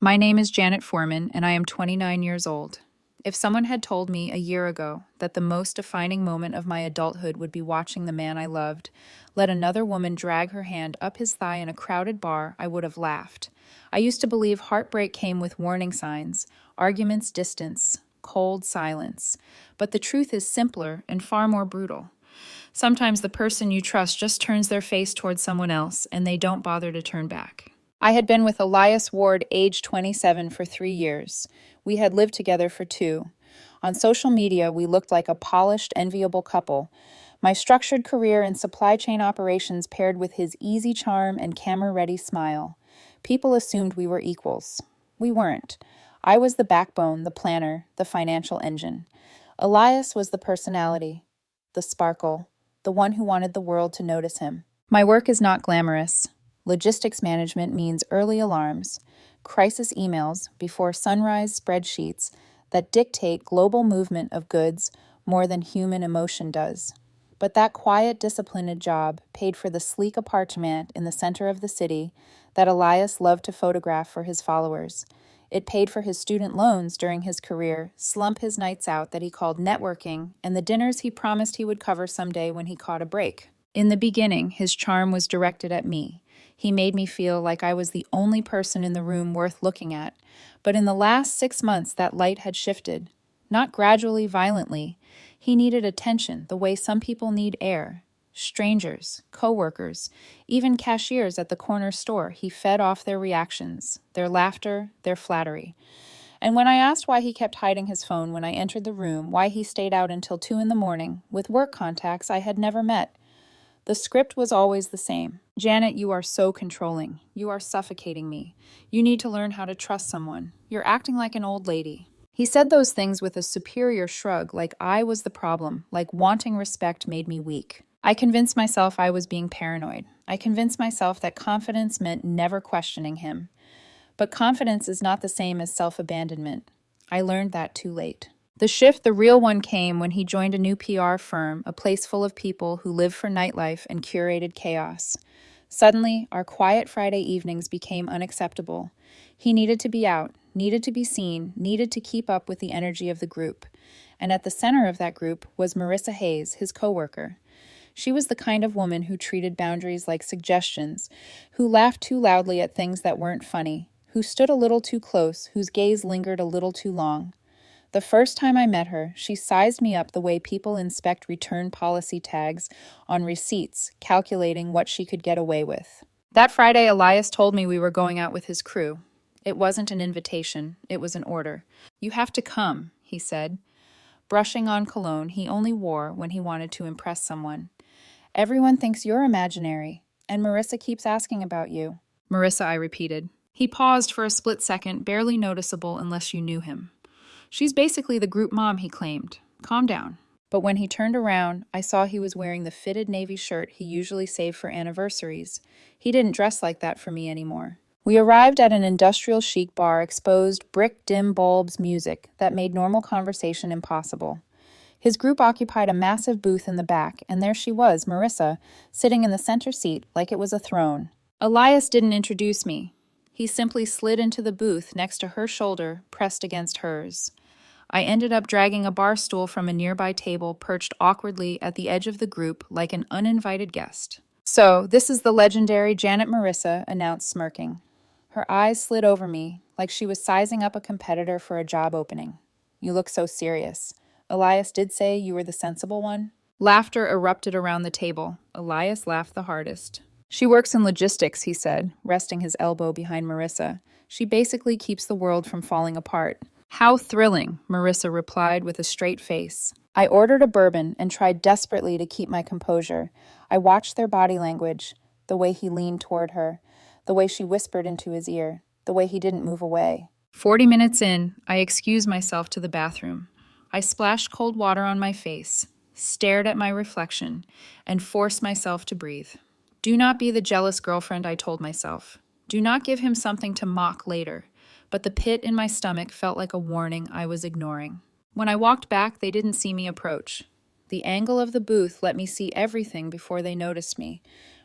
My name is Janet Foreman, and I am 29 years old. If someone had told me a year ago that the most defining moment of my adulthood would be watching the man I loved let another woman drag her hand up his thigh in a crowded bar, I would have laughed. I used to believe heartbreak came with warning signs, arguments, distance, cold silence. But the truth is simpler and far more brutal. Sometimes the person you trust just turns their face towards someone else, and they don't bother to turn back. I had been with Elias Ward, age 27, for 3 years. We had lived together for 2. On social media, we looked like a polished, enviable couple. My structured career in supply chain operations paired with his easy charm and camera-ready smile. People assumed we were equals. We weren't. I was the backbone, the planner, the financial engine. Elias was the personality, the sparkle, the one who wanted the world to notice him. My work is not glamorous. Logistics management means early alarms, crisis emails before sunrise spreadsheets that dictate global movement of goods more than human emotion does. But that quiet, disciplined job paid for the sleek apartment in the center of the city that Elias loved to photograph for his followers. It paid for his student loans during his career, slump his nights out that he called networking, and the dinners he promised he would cover someday when he caught a break. In the beginning, his charm was directed at me. He made me feel like I was the only person in the room worth looking at. But in the last 6 months, that light had shifted. Not gradually, violently. He needed attention, the way some people need air. Strangers, coworkers, even cashiers at the corner store, he fed off their reactions, their laughter, their flattery. And when I asked why he kept hiding his phone when I entered the room, why he stayed out until 2 in the morning, with work contacts I had never met, the script was always the same. Janet, you are so controlling. You are suffocating me. You need to learn how to trust someone. You're acting like an old lady. He said those things with a superior shrug, like I was the problem, like wanting respect made me weak. I convinced myself I was being paranoid. I convinced myself that confidence meant never questioning him. But confidence is not the same as self-abandonment. I learned that too late. The shift, the real one, came when he joined a new PR firm, a place full of people who live for nightlife and curated chaos. Suddenly, our quiet Friday evenings became unacceptable. He needed to be out, needed to be seen, needed to keep up with the energy of the group. And at the center of that group was Marissa Hayes, his coworker. She was the kind of woman who treated boundaries like suggestions, who laughed too loudly at things that weren't funny, who stood a little too close, whose gaze lingered a little too long. The first time I met her, she sized me up the way people inspect return policy tags on receipts, calculating what she could get away with. That Friday, Elias told me we were going out with his crew. It wasn't an invitation, it was an order. You have to come, he said, brushing on cologne he only wore when he wanted to impress someone. Everyone thinks you're imaginary, and Marissa keeps asking about you. Marissa, I repeated. He paused for a split second, barely noticeable unless you knew him. She's basically the group mom, he claimed. Calm down. But when he turned around, I saw he was wearing the fitted navy shirt he usually saved for anniversaries. He didn't dress like that for me anymore. We arrived at an industrial chic bar, exposed brick dim bulbs music that made normal conversation impossible. His group occupied a massive booth in the back, and there she was, Marissa, sitting in the center seat like it was a throne. Elias didn't introduce me. He simply slid into the booth next to her shoulder, pressed against hers. I ended up dragging a bar stool from a nearby table perched awkwardly at the edge of the group like an uninvited guest. So, this is the legendary Janet Marissa announced, smirking. Her eyes slid over me like she was sizing up a competitor for a job opening. You look so serious. Elias did say you were the sensible one. Laughter erupted around the table. Elias laughed the hardest. She works in logistics, he said, resting his elbow behind Marissa. She basically keeps the world from falling apart. How thrilling, Marissa replied with a straight face. I ordered a bourbon and tried desperately to keep my composure. I watched their body language, the way he leaned toward her, the way she whispered into his ear, the way he didn't move away. 40 minutes in, I excused myself to the bathroom. I splashed cold water on my face, stared at my reflection, and forced myself to breathe. Do not be the jealous girlfriend, I told myself. Do not give him something to mock later. But the pit in my stomach felt like a warning I was ignoring. When I walked back, they didn't see me approach. The angle of the booth let me see everything before they noticed me.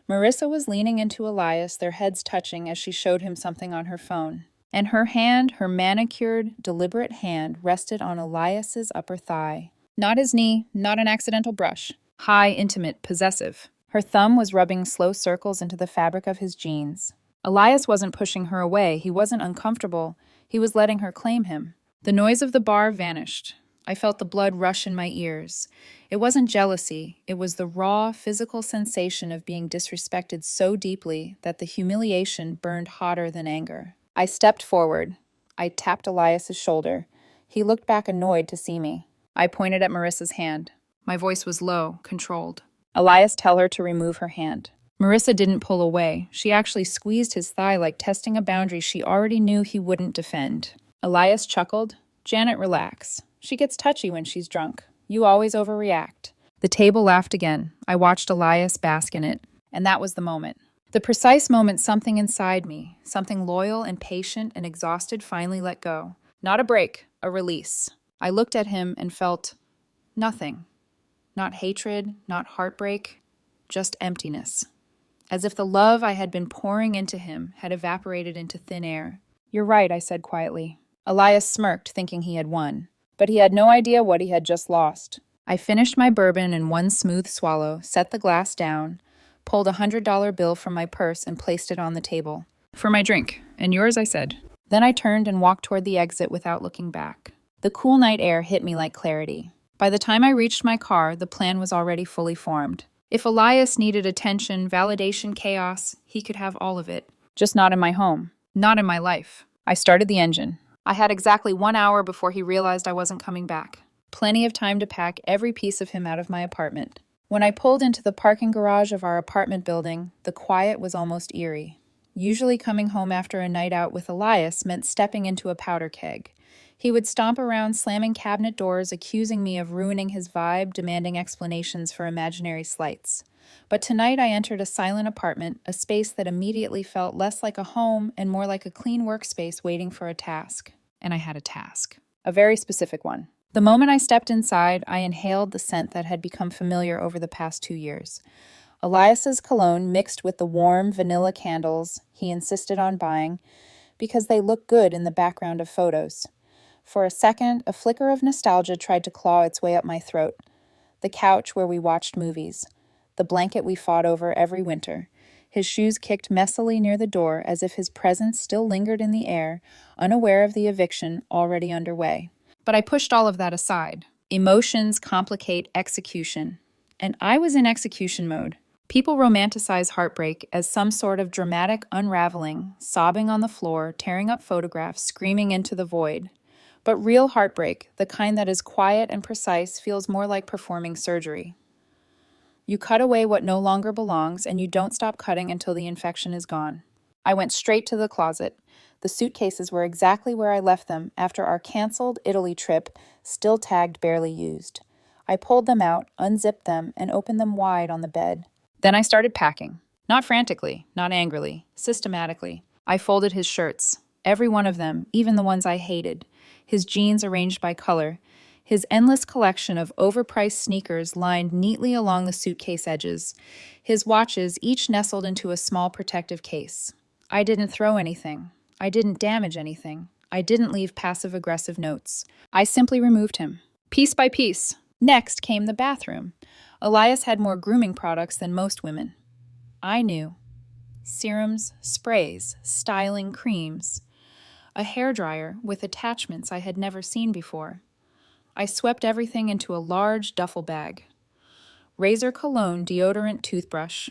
Marissa was leaning into Elias, their heads touching as she showed him something on her phone. and her hand, her manicured, deliberate hand, rested on Elias's upper thigh. Not his knee, not an accidental brush. High, intimate, possessive. Her thumb was rubbing slow circles into the fabric of his jeans. Elias wasn't pushing her away. He wasn't uncomfortable. He was letting her claim him. The noise of the bar vanished. I felt the blood rush in my ears. It wasn't jealousy. It was the raw, physical sensation of being disrespected so deeply that the humiliation burned hotter than anger. I stepped forward. I tapped Elias's shoulder. He looked back annoyed to see me. I pointed at Marissa's hand. My voice was low, controlled. Elias, tell her to remove her hand. Marissa didn't pull away. She actually squeezed his thigh like testing a boundary she already knew he wouldn't defend. Elias chuckled. Janet, relax. She gets touchy when she's drunk. You always overreact. The table laughed again. I watched Elias bask in it. And that was the moment. The precise moment something inside me, something loyal and patient and exhausted, finally let go. Not a break, a release. I looked at him and felt nothing. Not hatred, not heartbreak, just emptiness. As if the love I had been pouring into him had evaporated into thin air. You're right, I said quietly. Elias smirked, thinking he had won. But he had no idea what he had just lost. I finished my bourbon in one smooth swallow, set the glass down, pulled $100 bill from my purse and placed it on the table. For my drink. And yours, I said. Then I turned and walked toward the exit without looking back. The cool night air hit me like clarity. By the time I reached my car, the plan was already fully formed. If Elias needed attention, validation, chaos, he could have all of it. Just not in my home. Not in my life. I started the engine. I had exactly 1 hour before he realized I wasn't coming back. Plenty of time to pack every piece of him out of my apartment. When I pulled into the parking garage of our apartment building, the quiet was almost eerie. Usually coming home after a night out with Elias meant stepping into a powder keg. He would stomp around slamming cabinet doors, accusing me of ruining his vibe, demanding explanations for imaginary slights. But tonight I entered a silent apartment, a space that immediately felt less like a home and more like a clean workspace waiting for a task. And I had a task. A very specific one. The moment I stepped inside, I inhaled the scent that had become familiar over the past 2 years. Elias's cologne mixed with the warm vanilla candles he insisted on buying because they looked good in the background of photos. For a second, a flicker of nostalgia tried to claw its way up my throat. The couch where we watched movies. The blanket we fought over every winter. His shoes kicked messily near the door as if his presence still lingered in the air, unaware of the eviction already underway. But I pushed all of that aside. Emotions complicate execution. And I was in execution mode. People romanticize heartbreak as some sort of dramatic unraveling, sobbing on the floor, tearing up photographs, screaming into the void. But real heartbreak, the kind that is quiet and precise, feels more like performing surgery. You cut away what no longer belongs, and you don't stop cutting until the infection is gone. I went straight to the closet. The suitcases were exactly where I left them after our canceled Italy trip, still tagged barely used. I pulled them out, unzipped them, and opened them wide on the bed. Then I started packing. Not frantically, not angrily, systematically. I folded his shirts, every one of them, even the ones I hated. His jeans arranged by color, his endless collection of overpriced sneakers lined neatly along the suitcase edges, his watches each nestled into a small protective case. I didn't throw anything. I didn't damage anything. I didn't leave passive-aggressive notes. I simply removed him, piece by piece. Next came the bathroom. Elias had more grooming products than most women. I knew. Serums, sprays, styling creams. A hairdryer with attachments I had never seen before. I swept everything into a large duffel bag. Razor, cologne, deodorant, toothbrush.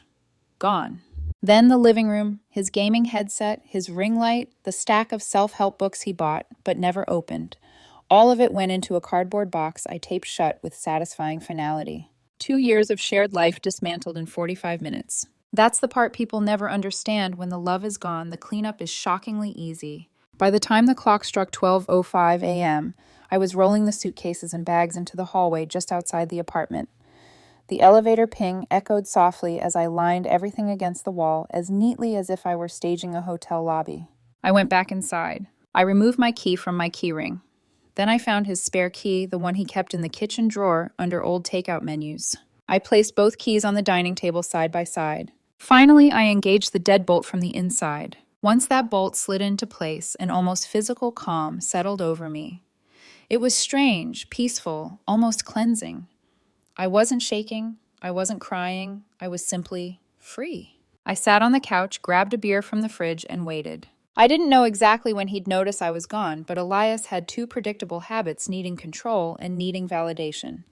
Gone. Then the living room, his gaming headset, his ring light, the stack of self-help books he bought but never opened. All of it went into a cardboard box I taped shut with satisfying finality. 2 years of shared life dismantled in 45 minutes. That's the part people never understand. When the love is gone, the cleanup is shockingly easy. By the time the clock struck 12:05 a.m., I was rolling the suitcases and bags into the hallway just outside the apartment. The elevator ping echoed softly as I lined everything against the wall, as neatly as if I were staging a hotel lobby. I went back inside. I removed my key from my keyring. Then I found his spare key, the one he kept in the kitchen drawer under old takeout menus. I placed both keys on the dining table side by side. Finally, I engaged the deadbolt from the inside. Once that bolt slid into place, an almost physical calm settled over me. It was strange, peaceful, almost cleansing. I wasn't shaking, I wasn't crying, I was simply free. I sat on the couch, grabbed a beer from the fridge, and waited. I didn't know exactly when he'd notice I was gone, but Elias had two predictable habits: needing control and needing validation.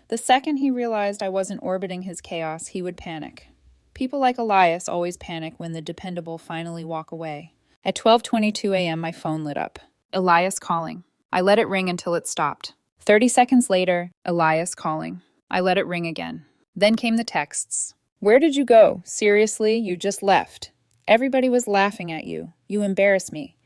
The second he realized I wasn't orbiting his chaos, he would panic. People like Elias always panic when the dependable finally walk away. At 12:22 a.m., my phone lit up. Elias calling. I let it ring until it stopped. 30 seconds later, Elias calling. I let it ring again. Then came the texts. Where did you go? Seriously, you just left. Everybody was laughing at you. You embarrass me.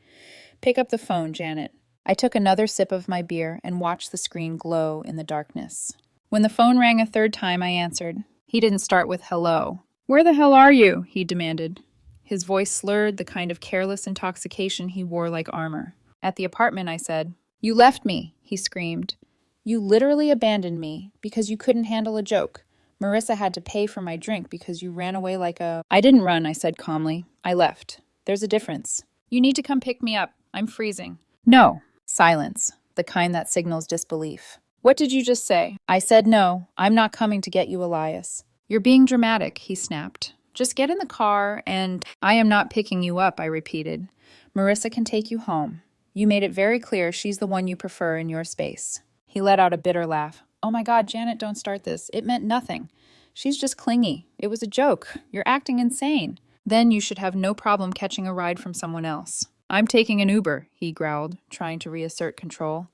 Pick up the phone, Janet. I took another sip of my beer and watched the screen glow in the darkness. When the phone rang a third time, I answered. He didn't start with hello. Where the hell are you? He demanded. His voice slurred, the kind of careless intoxication he wore like armor. At the apartment, I said. You left me, he screamed. You literally abandoned me because you couldn't handle a joke. Marissa had to pay for my drink because you ran away like a... I didn't run, I said calmly. I left. There's a difference. You need to come pick me up. I'm freezing. No. Silence. The kind that signals disbelief. What did you just say? I said no. I'm not coming to get you, Elias. You're being dramatic, he snapped. Just get in the car and... I am not picking you up, I repeated. Marissa can take you home. You made it very clear she's the one you prefer in your space. He let out a bitter laugh. Oh my God, Janet, don't start this. It meant nothing. She's just clingy. It was a joke. You're acting insane. Then you should have no problem catching a ride from someone else. I'm taking an Uber, he growled, trying to reassert control.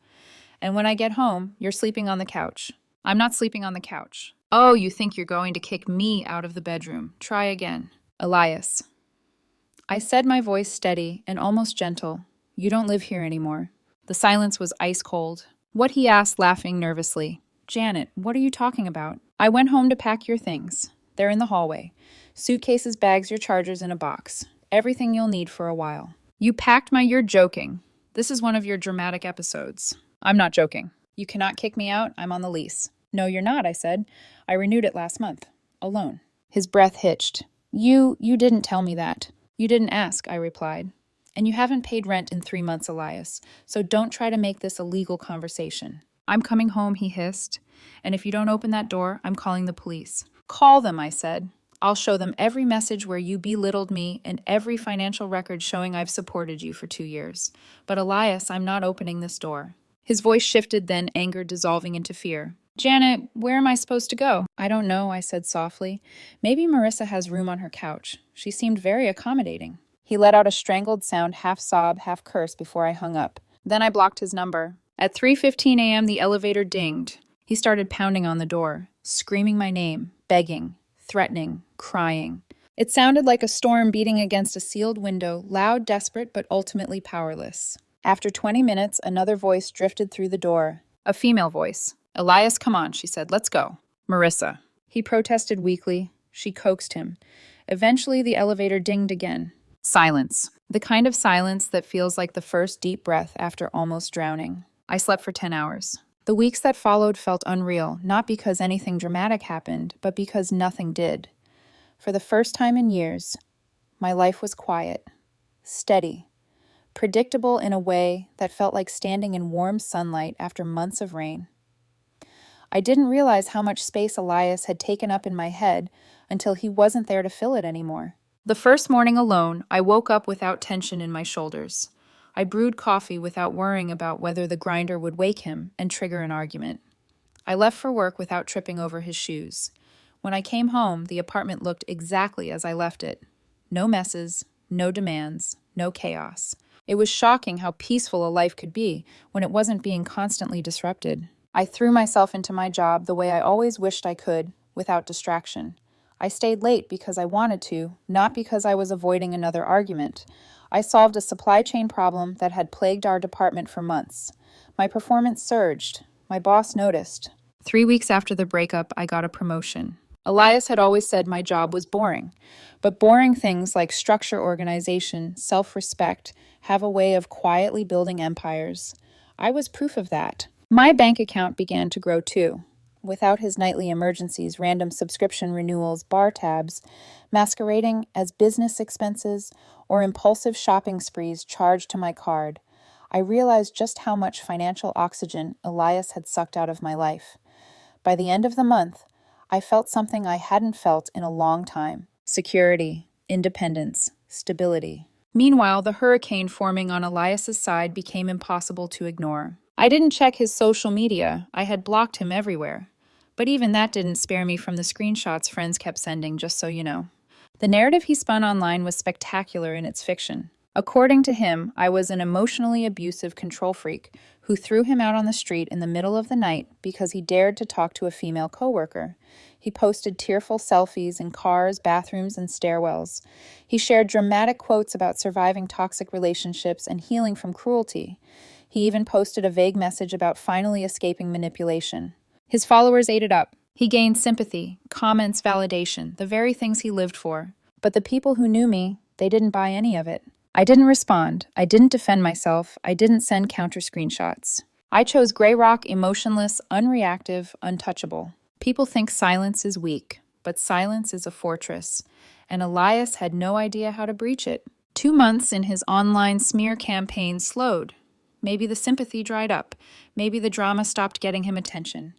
And when I get home, you're sleeping on the couch. I'm not sleeping on the couch. Oh, you think you're going to kick me out of the bedroom. Try again. Elias. I said, my voice steady and almost gentle. You don't live here anymore. The silence was ice cold. What, he asked, laughing nervously. Janet, what are you talking about? I went home to pack your things. They're in the hallway. Suitcases, bags, your chargers in a box. Everything you'll need for a while. You packed my... You're joking. This is one of your dramatic episodes. I'm not joking. You cannot kick me out. I'm on the lease. No, you're not, I said. I renewed it last month. Alone. His breath hitched. You didn't tell me that. You didn't ask, I replied. And you haven't paid rent in 3 months, Elias, so don't try to make this a legal conversation. I'm coming home, he hissed, and if you don't open that door, I'm calling the police. Call them, I said. I'll show them every message where you belittled me and every financial record showing I've supported you for 2 years. But Elias, I'm not opening this door. His voice shifted, then anger dissolving into fear. Janet, where am I supposed to go? I don't know, I said softly. Maybe Marissa has room on her couch. She seemed very accommodating. He let out a strangled sound, half sob, half curse, before I hung up. Then I blocked his number. At 3:15 a.m., the elevator dinged. He started pounding on the door, screaming my name, begging, threatening, crying. It sounded like a storm beating against a sealed window, loud, desperate, but ultimately powerless. After 20 minutes, another voice drifted through the door. A female voice. Elias, come on, she said. Let's go. Marissa. He protested weakly. She coaxed him. Eventually, the elevator dinged again. Silence. The kind of silence that feels like the first deep breath after almost drowning. I slept for 10 hours. The weeks that followed felt unreal, not because anything dramatic happened, but because nothing did. For the first time in years, my life was quiet, steady, predictable in a way that felt like standing in warm sunlight after months of rain. I didn't realize how much space Elias had taken up in my head until he wasn't there to fill it anymore. The first morning alone, I woke up without tension in my shoulders. I brewed coffee without worrying about whether the grinder would wake him and trigger an argument. I left for work without tripping over his shoes. When I came home, the apartment looked exactly as I left it. No messes, no demands, no chaos. It was shocking how peaceful a life could be when it wasn't being constantly disrupted. I threw myself into my job the way I always wished I could, without distraction. I stayed late because I wanted to, not because I was avoiding another argument. I solved a supply chain problem that had plagued our department for months. My performance surged. My boss noticed. 3 weeks after the breakup, I got a promotion. Elias had always said my job was boring, but boring things like structure, organization, self-respect have a way of quietly building empires. I was proof of that. My bank account began to grow too. without his nightly emergencies, random subscription renewals, bar tabs, masquerading as business expenses, or impulsive shopping sprees charged to my card, I realized just how much financial oxygen Elias had sucked out of my life. By the end of the month, I felt something I hadn't felt in a long time: security, independence, stability. Meanwhile, the hurricane forming on Elias's side became impossible to ignore. I didn't check his social media. I had blocked him everywhere. But even that didn't spare me from the screenshots friends kept sending, just so you know. The narrative he spun online was spectacular in its fiction. According to him, I was an emotionally abusive control freak who threw him out on the street in the middle of the night because he dared to talk to a female coworker. He posted tearful selfies in cars, bathrooms, and stairwells. He shared dramatic quotes about surviving toxic relationships and healing from cruelty. He even posted a vague message about finally escaping manipulation. His followers ate it up. He gained sympathy, comments, validation, the very things he lived for. But the people who knew me, they didn't buy any of it. I didn't respond. I didn't defend myself. I didn't send counter screenshots. I chose gray rock, emotionless, unreactive, untouchable. People think silence is weak, but silence is a fortress, and Elias had no idea how to breach it. 2 months in his online smear campaign slowed. Maybe the sympathy dried up. Maybe the drama stopped getting him attention.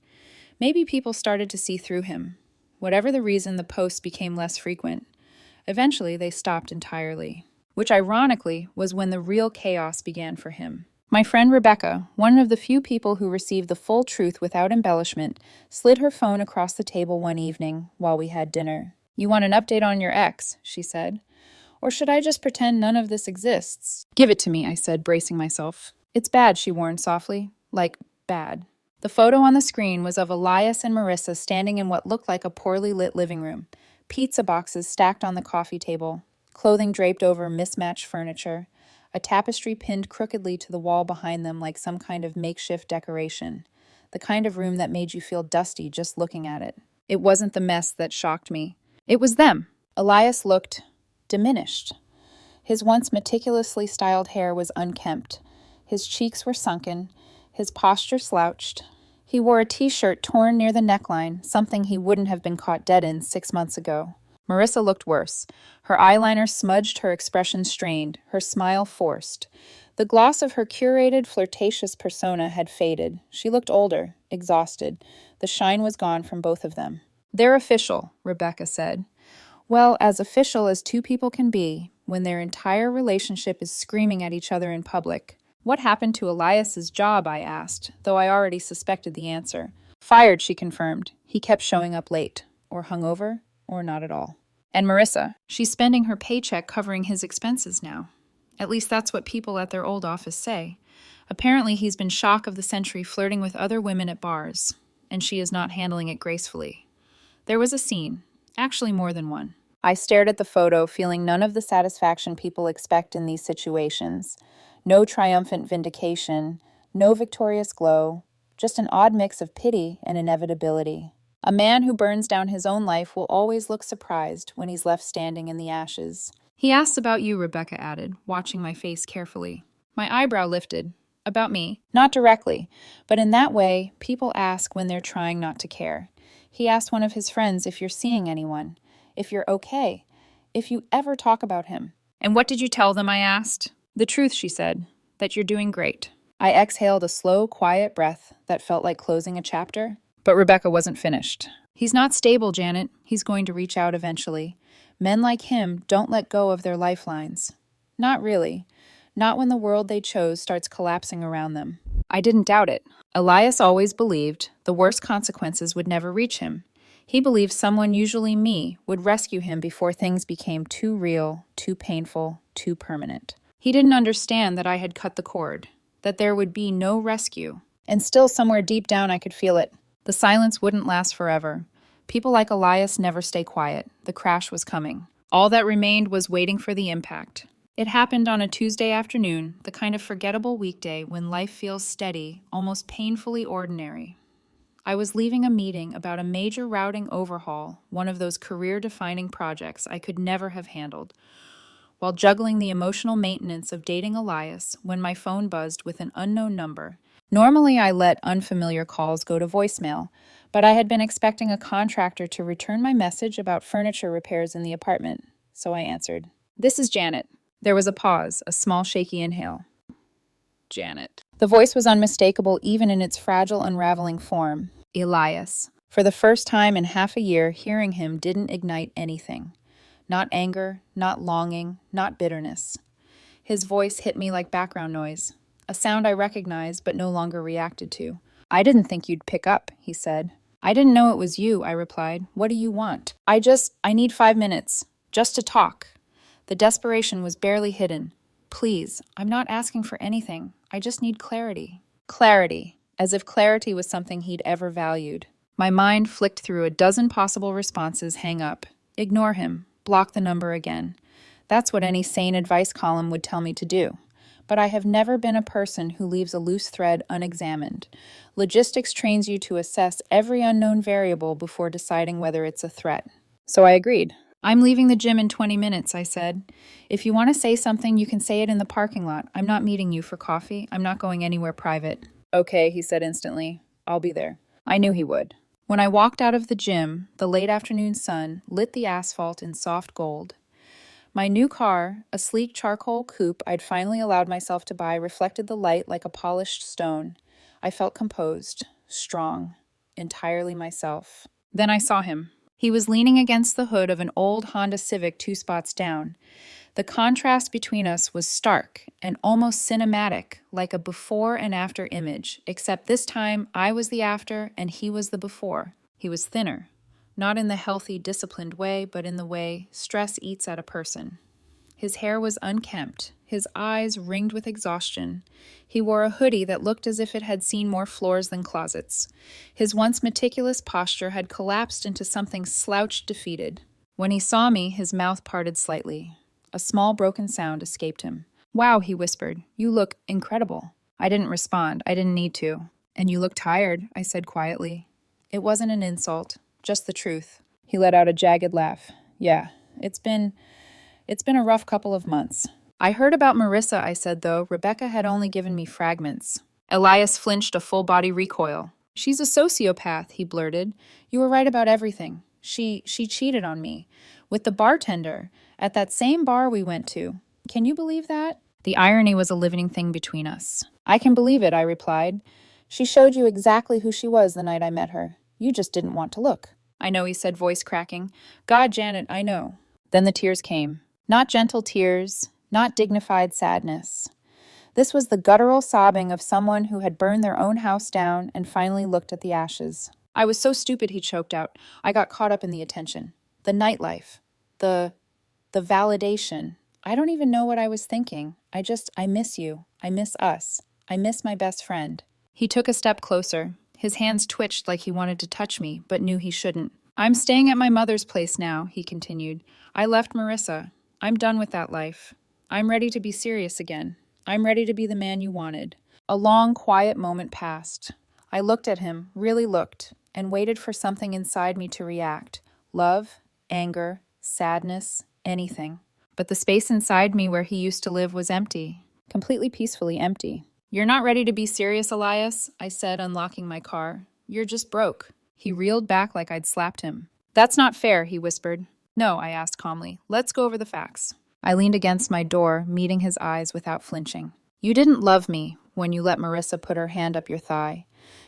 Maybe people started to see through him. Whatever the reason, the posts became less frequent. Eventually, they stopped entirely, which ironically was when the real chaos began for him. My friend Rebecca, one of the few people who received the full truth without embellishment, slid her phone across the table one evening while we had dinner. "You want an update on your ex," she said. "Or should I just pretend none of this exists?" "Give it to me," I said, bracing myself. "It's bad," she warned softly. Like, bad. The photo on the screen was of Elias and Marissa standing in what looked like a poorly lit living room. Pizza boxes stacked on the coffee table, clothing draped over mismatched furniture, a tapestry pinned crookedly to the wall behind them like some kind of makeshift decoration, the kind of room that made you feel dusty just looking at it. It wasn't the mess that shocked me. It was them. Elias looked diminished. His once meticulously styled hair was unkempt. His cheeks were sunken, his posture slouched. He wore a t-shirt torn near the neckline, something he wouldn't have been caught dead in 6 months ago. Marissa looked worse. Her eyeliner smudged, her expression strained, her smile forced. The gloss of her curated, flirtatious persona had faded. She looked older, exhausted. The shine was gone from both of them. "They're official," Rebecca said. Well, as official as two people can be, when their entire relationship is screaming at each other in public. "What happened to Elias's job?" I asked, though I already suspected the answer. "Fired," she confirmed. He kept showing up late, or hungover, or not at all. "And Marissa, she's spending her paycheck covering his expenses now. At least that's what people at their old office say. Apparently he's been shock of the century flirting with other women at bars, and she is not handling it gracefully." There was a scene, actually more than one. I stared at the photo, feeling none of the satisfaction people expect in these situations. No triumphant vindication, no victorious glow, just an odd mix of pity and inevitability. A man who burns down his own life will always look surprised when he's left standing in the ashes. "He asks about you," Rebecca added, watching my face carefully. My eyebrow lifted. "About me?" "Not directly, but in that way, people ask when they're trying not to care. He asked one of his friends if you're seeing anyone, if you're okay, if you ever talk about him." "And what did you tell them?" I asked. "The truth," she said, "that you're doing great." I exhaled a slow, quiet breath that felt like closing a chapter. But Rebecca wasn't finished. "He's not stable, Janet. He's going to reach out eventually. Men like him don't let go of their lifelines." "Not really. Not when the world they chose starts collapsing around them." I didn't doubt it. Elias always believed the worst consequences would never reach him. He believed someone, usually me, would rescue him before things became too real, too painful, too permanent. He didn't understand that I had cut the cord, that there would be no rescue. And still, somewhere deep down, I could feel it. The silence wouldn't last forever. People like Elias never stay quiet. The crash was coming. All that remained was waiting for the impact. It happened on a Tuesday afternoon, the kind of forgettable weekday when life feels steady, almost painfully ordinary. I was leaving a meeting about a major routing overhaul, one of those career-defining projects I could never have handled, while juggling the emotional maintenance of dating Elias when my phone buzzed with an unknown number. Normally, I let unfamiliar calls go to voicemail, but I had been expecting a contractor to return my message about furniture repairs in the apartment, so I answered. "This is Janet." There was a pause, a small shaky inhale. "Janet." The voice was unmistakable even in its fragile, unraveling form. Elias. For the first time in half a year, hearing him didn't ignite anything. Not anger, not longing, not bitterness. His voice hit me like background noise, a sound I recognized but no longer reacted to. "I didn't think you'd pick up," he said. "I didn't know it was you," I replied. "What do you want?" I need 5 minutes. Just to talk." The desperation was barely hidden. "Please, I'm not asking for anything. I just need clarity." Clarity, as if clarity was something he'd ever valued. My mind flicked through a dozen possible responses. Hang up. Ignore him. Block the number again. That's what any sane advice column would tell me to do. But I have never been a person who leaves a loose thread unexamined. Logistics trains you to assess every unknown variable before deciding whether it's a threat. So I agreed. "I'm leaving the gym in 20 minutes, I said. "If you want to say something, you can say it in the parking lot. I'm not meeting you for coffee. I'm not going anywhere private." "Okay," he said instantly. "I'll be there." I knew he would. When I walked out of the gym, the late afternoon sun lit the asphalt in soft gold. My new car, a sleek charcoal coupe I'd finally allowed myself to buy, reflected the light like a polished stone. I felt composed, strong, entirely myself. Then I saw him. He was leaning against the hood of an old Honda Civic 2 spots down. The contrast between us was stark and almost cinematic, like a before and after image, except this time I was the after and he was the before. He was thinner, not in the healthy, disciplined way, but in the way stress eats at a person. His hair was unkempt, his eyes ringed with exhaustion. He wore a hoodie that looked as if it had seen more floors than closets. His once meticulous posture had collapsed into something slouched, defeated. When he saw me, his mouth parted slightly. A small broken sound escaped him. "Wow," he whispered. "You look incredible." I didn't respond. I didn't need to. "And you look tired," I said quietly. It wasn't an insult, just the truth. He let out a jagged laugh. "Yeah, it's been a rough couple of months." "I heard about Marissa," I said, though. "Rebecca had only given me fragments." Elias flinched a full-body recoil. "She's a sociopath," he blurted. "You were right about everything. She cheated on me. With the bartender, at that same bar we went to. Can you believe that?" The irony was a living thing between us. "I can believe it," I replied. "She showed you exactly who she was the night I met her. You just didn't want to look." "I know," he said, voice cracking. "God, Janet, I know." Then the tears came. Not gentle tears, not dignified sadness. This was the guttural sobbing of someone who had burned their own house down and finally looked at the ashes. "I was so stupid," he choked out. "I got caught up in the attention. The nightlife. The validation. I don't even know what I was thinking. I miss you. I miss us. I miss my best friend." He took a step closer. His hands twitched like he wanted to touch me, but knew he shouldn't. "I'm staying at my mother's place now," he continued. "I left Marissa. I'm done with that life. I'm ready to be serious again. I'm ready to be the man you wanted." A long, quiet moment passed. I looked at him, really looked, and waited for something inside me to react. Love, anger, sadness, anything. But the space inside me where he used to live was empty, completely peacefully empty. "You're not ready to be serious, Elias," I said, unlocking my car. "You're just broke." He reeled back like I'd slapped him. "That's not fair," he whispered. "No," I asked calmly. "Let's go over the facts." I leaned against my door, meeting his eyes without flinching. "You didn't love me when you let Marissa put her hand up your thigh.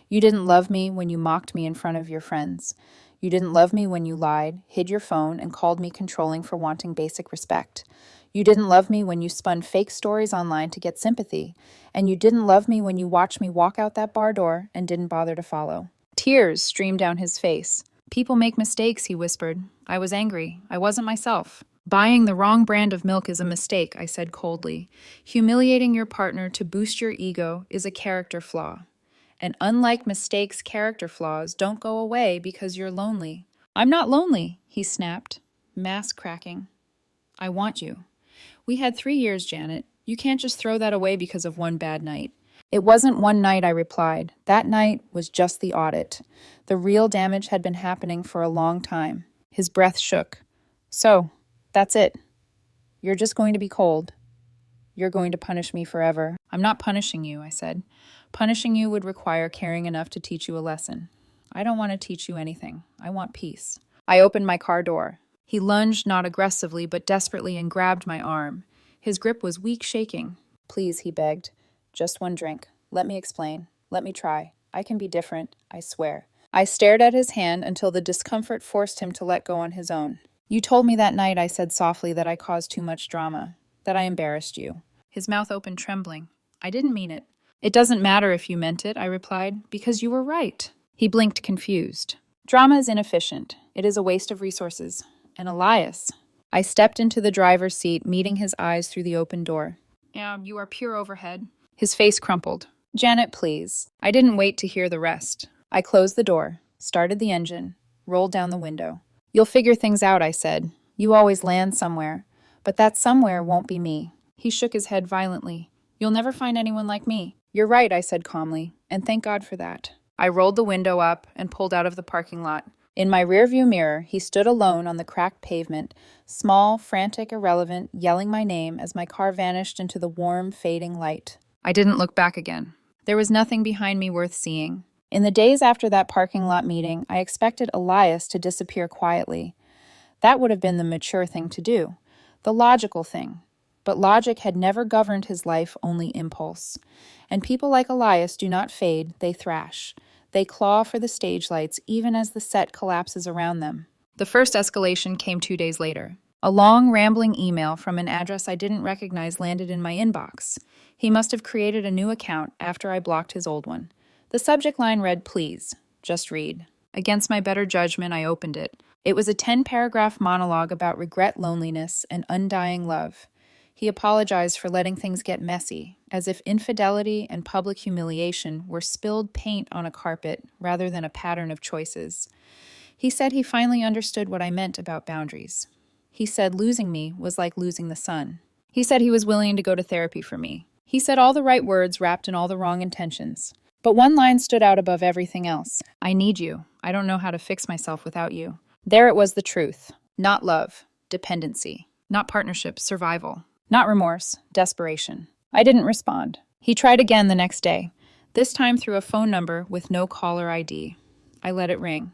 You didn't love me when you mocked me in front of your friends. You didn't love me when you lied, hid your phone, and called me controlling for wanting basic respect. You didn't love me when you spun fake stories online to get sympathy. And you didn't love me when you watched me walk out that bar door and didn't bother to follow." Tears streamed down his face. "People make mistakes," he whispered. I was angry. I wasn't myself. "Buying the wrong brand of milk is a mistake," I said coldly. "Humiliating your partner to boost your ego is a character flaw. And unlike mistakes, character flaws don't go away because you're lonely." "I'm not lonely," he snapped, mask cracking. "I want you. We had 3 years, Janet. You can't just throw that away because of one bad night." "It wasn't one night," I replied. "That night was just the audit. The real damage had been happening for a long time." His breath shook. "So, that's it. You're just going to be cold. You're going to punish me forever." "I'm not punishing you," I said. Punishing you would require caring enough to teach you a lesson. I don't want to teach you anything. I want peace. I opened my car door. He lunged not aggressively, but desperately, and grabbed my arm. His grip was weak, shaking. Please, he begged. Just one drink. Let me explain. Let me try. I can be different, I swear. I stared at his hand until the discomfort forced him to let go on his own. You told me that night, I said softly, that I caused too much drama, that I embarrassed you. His mouth opened, trembling. I didn't mean it. It doesn't matter if you meant it, I replied, because you were right. He blinked, confused. Drama is inefficient. It is a waste of resources. And Elias. I stepped into the driver's seat, meeting his eyes through the open door. You are pure overhead. His face crumpled. Janet, please. I didn't wait to hear the rest. I closed the door, started the engine, rolled down the window. You'll figure things out, I said. You always land somewhere. But that somewhere won't be me. He shook his head violently. You'll never find anyone like me. You're right, I said calmly, and thank God for that. I rolled the window up and pulled out of the parking lot. In my rearview mirror, he stood alone on the cracked pavement, small, frantic, irrelevant, yelling my name as my car vanished into the warm, fading light. I didn't look back again. There was nothing behind me worth seeing. In the days after that parking lot meeting, I expected Elias to disappear quietly. That would have been the mature thing to do, the logical thing. But logic had never governed his life, only impulse. And people like Elias do not fade, they thrash. They claw for the stage lights even as the set collapses around them. The first escalation came 2 days later. A long, rambling email from an address I didn't recognize landed in my inbox. He must have created a new account after I blocked his old one. The subject line read, "Please, just read." Against my better judgment, I opened it. It was a 10-paragraph monologue about regret, loneliness, and undying love. He apologized for letting things get messy, as if infidelity and public humiliation were spilled paint on a carpet rather than a pattern of choices. He said he finally understood what I meant about boundaries. He said losing me was like losing the sun. He said he was willing to go to therapy for me. He said all the right words wrapped in all the wrong intentions. But one line stood out above everything else. I need you. I don't know how to fix myself without you. There it was, the truth. Not love, dependency. Not partnership, survival. Not remorse, desperation. I didn't respond. He tried again the next day, this time through a phone number with no caller ID. I let it ring.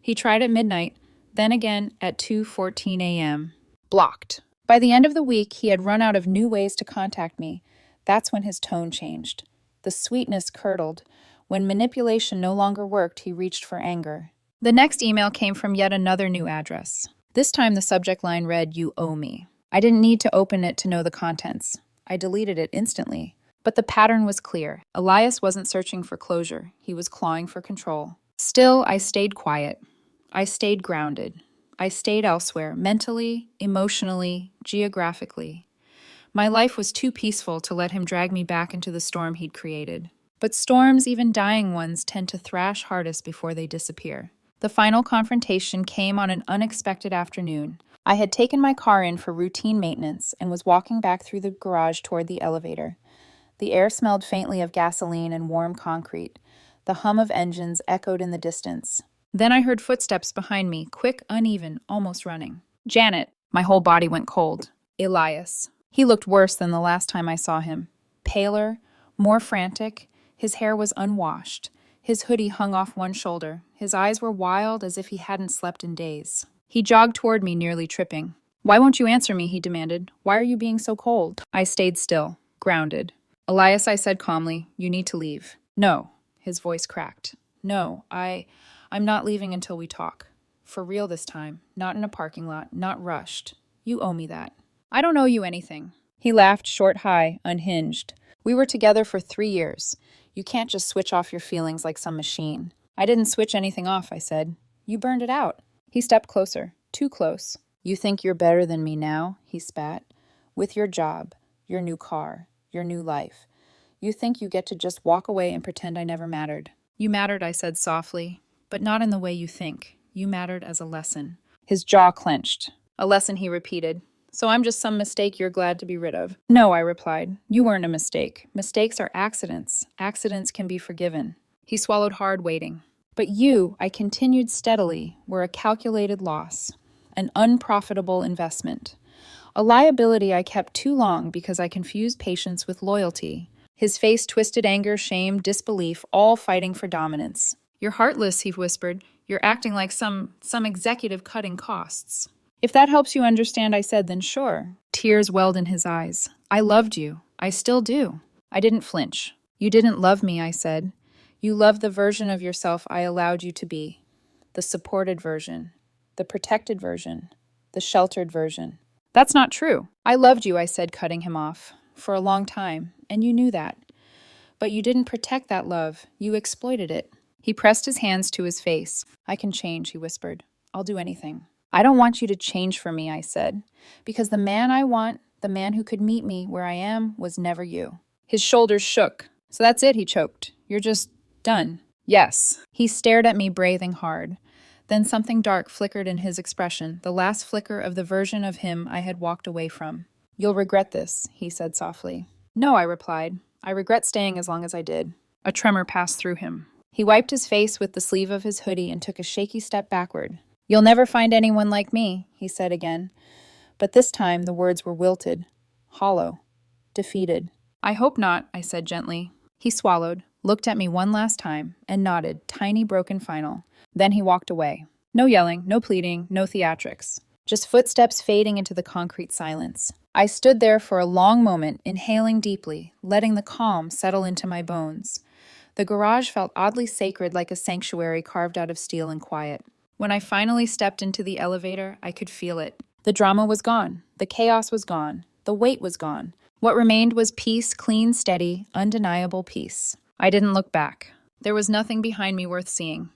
He tried at midnight, then again at 2:14 a.m. Blocked. By the end of the week, he had run out of new ways to contact me. That's when his tone changed. The sweetness curdled. When manipulation no longer worked, he reached for anger. The next email came from yet another new address. This time the subject line read, "You owe me." I didn't need to open it to know the contents. I deleted it instantly. But the pattern was clear. Elias wasn't searching for closure. He was clawing for control. Still, I stayed quiet. I stayed grounded. I stayed elsewhere, mentally, emotionally, geographically. My life was too peaceful to let him drag me back into the storm he'd created. But storms, even dying ones, tend to thrash hardest before they disappear. The final confrontation came on an unexpected afternoon. I had taken my car in for routine maintenance and was walking back through the garage toward the elevator. The air smelled faintly of gasoline and warm concrete. The hum of engines echoed in the distance. Then I heard footsteps behind me, quick, uneven, almost running. Janet. My whole body went cold. Elias. He looked worse than the last time I saw him. Paler, more frantic. His hair was unwashed. His hoodie hung off one shoulder. His eyes were wild, as if he hadn't slept in days. He jogged toward me, nearly tripping. "Why won't you answer me?" he demanded. "Why are you being so cold?" I stayed still, grounded. "Elias," I said calmly, "you need to leave." "No." His voice cracked. "No, I'm not leaving until we talk. For real this time. Not in a parking lot, not rushed. You owe me that." "I don't owe you anything." He laughed, short, high, unhinged. "We were together for 3 years. You can't just switch off your feelings like some machine." "I didn't switch anything off," I said. "You burned it out." He stepped closer, too close. "You think you're better than me now?" he spat. "With your job, your new car, your new life. You think you get to just walk away and pretend I never mattered." "You mattered," I said softly, "but not in the way you think. You mattered as a lesson." His jaw clenched. "A lesson," he repeated. "So I'm just some mistake you're glad to be rid of." "No," I replied. "You weren't a mistake. Mistakes are accidents. Accidents can be forgiven." He swallowed hard, waiting. "But you," I continued steadily, "were a calculated loss, an unprofitable investment, a liability I kept too long because I confused patience with loyalty. His face twisted anger, shame, disbelief, all fighting for dominance. You're heartless, he whispered. You're acting like some executive cutting costs. If that helps you understand, I said, then sure. Tears welled in his eyes. I loved you. I still do. I didn't flinch. You didn't love me, I said. You loved the version of yourself I allowed you to be. The supported version. The protected version. The sheltered version. That's not true. I loved you, I said, cutting him off. For a long time, and you knew that. But you didn't protect that love. You exploited it. He pressed his hands to his face. I can change, he whispered. I'll do anything. I don't want you to change for me, I said, because the man I want, the man who could meet me where I am, was never you. His shoulders shook. So that's it, he choked. You're just done. Yes. He stared at me, breathing hard. Then something dark flickered in his expression, the last flicker of the version of him I had walked away from. You'll regret this, he said softly. No, I replied. I regret staying as long as I did. A tremor passed through him. He wiped his face with the sleeve of his hoodie and took a shaky step backward. You'll never find anyone like me, he said again. But this time the words were wilted, hollow, defeated. I hope not, I said gently. He swallowed, looked at me one last time, and nodded, tiny broken final. Then he walked away. No yelling, no pleading, no theatrics. Just footsteps fading into the concrete silence. I stood there for a long moment, inhaling deeply, letting the calm settle into my bones. The garage felt oddly sacred, like a sanctuary carved out of steel and quiet. When I finally stepped into the elevator, I could feel it. The drama was gone. The chaos was gone. The weight was gone. What remained was peace, clean, steady, undeniable peace. I didn't look back. There was nothing behind me worth seeing.